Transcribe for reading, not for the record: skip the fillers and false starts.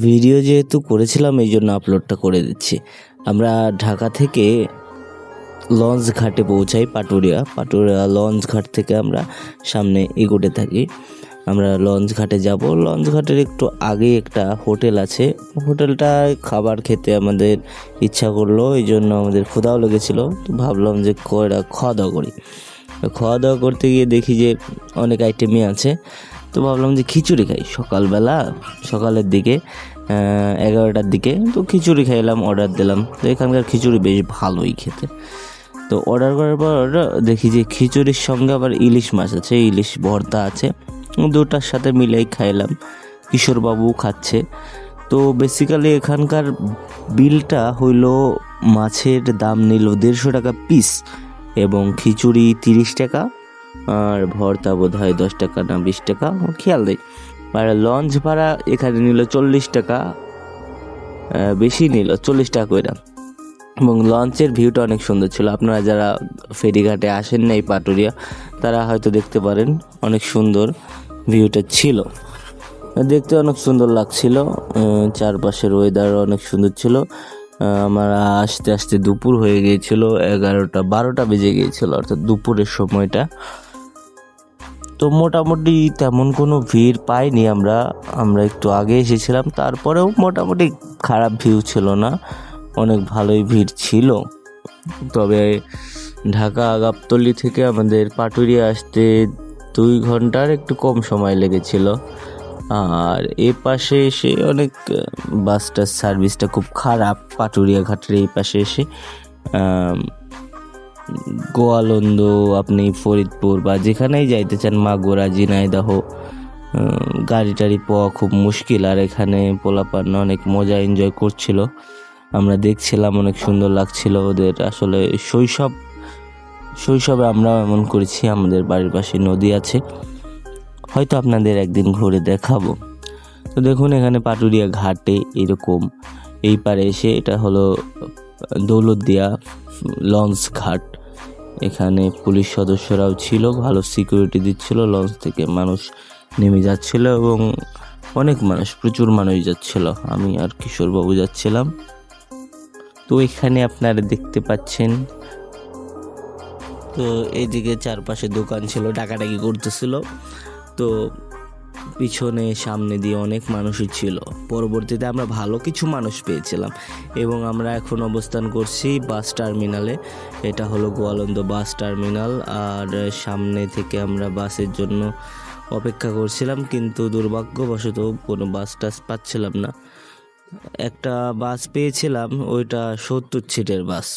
Video যেহেতু করেছিলাম এই জন্য আপলোডটা করে দিচ্ছি। আমরা ঢাকা থেকে লঞ্চ ঘাটে পৌঁছাই পাটুরিয়া লঞ্চ ঘাট থেকে আমরা সামনে এগোতে থাকি। আমরা লঞ্চ ঘাটে যাব। লঞ্চ ঘাটের একটু আগে একটা হোটেল আছে, হোটেলটায় খাবার খেতে আমাদের ইচ্ছা করলো, এই জন্য আমাদের ক্ষুধাও লেগেছিলো। তো ভাবলাম যে খাওয়া দাওয়া করি। খাওয়া দাওয়া করতে গিয়ে দেখি যে অনেক আইটেমই আছে, তো ভাবলাম যে খিচুড়ি খাই। সকালের দিকে 11টার দিকে তো খিচুড়ি খাইলাম, অর্ডার দিলাম। তো এখানকার খিচুড়ি বেশ ভালোই খেতে। তো অর্ডার করার পর দেখি যে খিচুড়ির সঙ্গে আবার ইলিশ মাছ আছে, ইলিশ ভর্তা আছে, দুটার সাথে মিলেই খাইলাম। কিশোরবাবু খাচ্ছে। তো বেসিক্যালি এখানকার বিলটা হইল, মাছের দাম নিল 150 টাকা পিস এবং খিচুড়ি 30 টাকা আর ভর্তা বোধ হয় 10 টাকা না 20 টাকা, খেয়াল নেই। আর লঞ্চ ভাড়া এখানে নিল 40 টাকা, বেশি নিল 40 টাকা করে। এবং লঞ্চের ভিউটা অনেক সুন্দর ছিল। আপনারা যারা ফেরিঘাটে আসেন না এই পাটুরিয়া, তারা হয়তো দেখতে পারেন, অনেক সুন্দর ভিউটা ছিল, দেখতে অনেক সুন্দর লাগছিল। চারপাশের ওয়েদার অনেক সুন্দর ছিল। আমার আস্তে আস্তে দুপুর হয়ে গিয়েছিল, 12টা বেজে গিয়েছিল, অর্থাৎ দুপুরের সময়টা। তো মোটামুটি তেমন কোনো ভিড় পাইনি আমরা একটু আগে এসেছিলাম, তারপরেও মোটামুটি খারাপ ভিউ ছিল না, অনেক ভালোই ভিড় ছিল। তবে ঢাকা গাবতলী থেকে আমাদের পাটুরিয়া আসতে 2 ঘন্টার একটু কম সময় লেগেছিল। আর এ পাশে এসে অনেক বাসটার সার্ভিসটা খুব খারাপ। পাটুরিয়া ঘাটের এই পাশে এসে গোয়ালন্দ, আপনি ফরিদপুর বা যেখানেই যাইতে চান, মাগুরা, ঝিনাইদহ, গাড়ি টাড়ি পাওয়া খুব মুশকিল। আর এখানে পোলাপান অনেক মজা এনজয় করছিল, আমরা দেখছিলাম, অনেক সুন্দর লাগছিল ওদের। আসলে শৈশবে আমরাও এমন করেছি। আমাদের বাড়ির পাশে নদী আছে, হয়তো আপনাদের একদিন ঘুরে দেখাবো। তো দেখুন এখানে পাটুরিয়া ঘাটে এরকম, এই পারে এসে, এটা হলো দৌলতদিয়া লঞ্চ ঘাট। এখানে পুলিশ সদস্যরাও ছিল, ভালো সিকিউরিটি দিচ্ছিল। লঞ্চ থেকে মানুষ নেমে যাচ্ছিল এবং অনেক মানুষ, প্রচুর মানুষ যাচ্ছিল। আমি আর কিশোরবাবু যাচ্ছিলাম। তো এখানে আপনারা দেখতে পাচ্ছেন, তো এইদিকে চারপাশে দোকান ছিল, ডাকাডাকি করতেছিল। তো পিছনে সামনে দিয়ে অনেক মানুষই ছিল। পরবর্তীতে আমরা ভালো কিছু মানুষ পেয়েছিলাম এবং আমরা এখন অবস্থান করছি বাস টার্মিনালে। এটা হলো গোয়ালন্দ বাস টার্মিনাল। আর সামনে থেকে আমরা বাসের জন্য অপেক্ষা করছিলাম, কিন্তু দুর্ভাগ্যবশত কোনো বাস টাস পাচ্ছিলাম না। একটা বাস পেয়েছিলাম, ওইটা 70 সিটের বাস।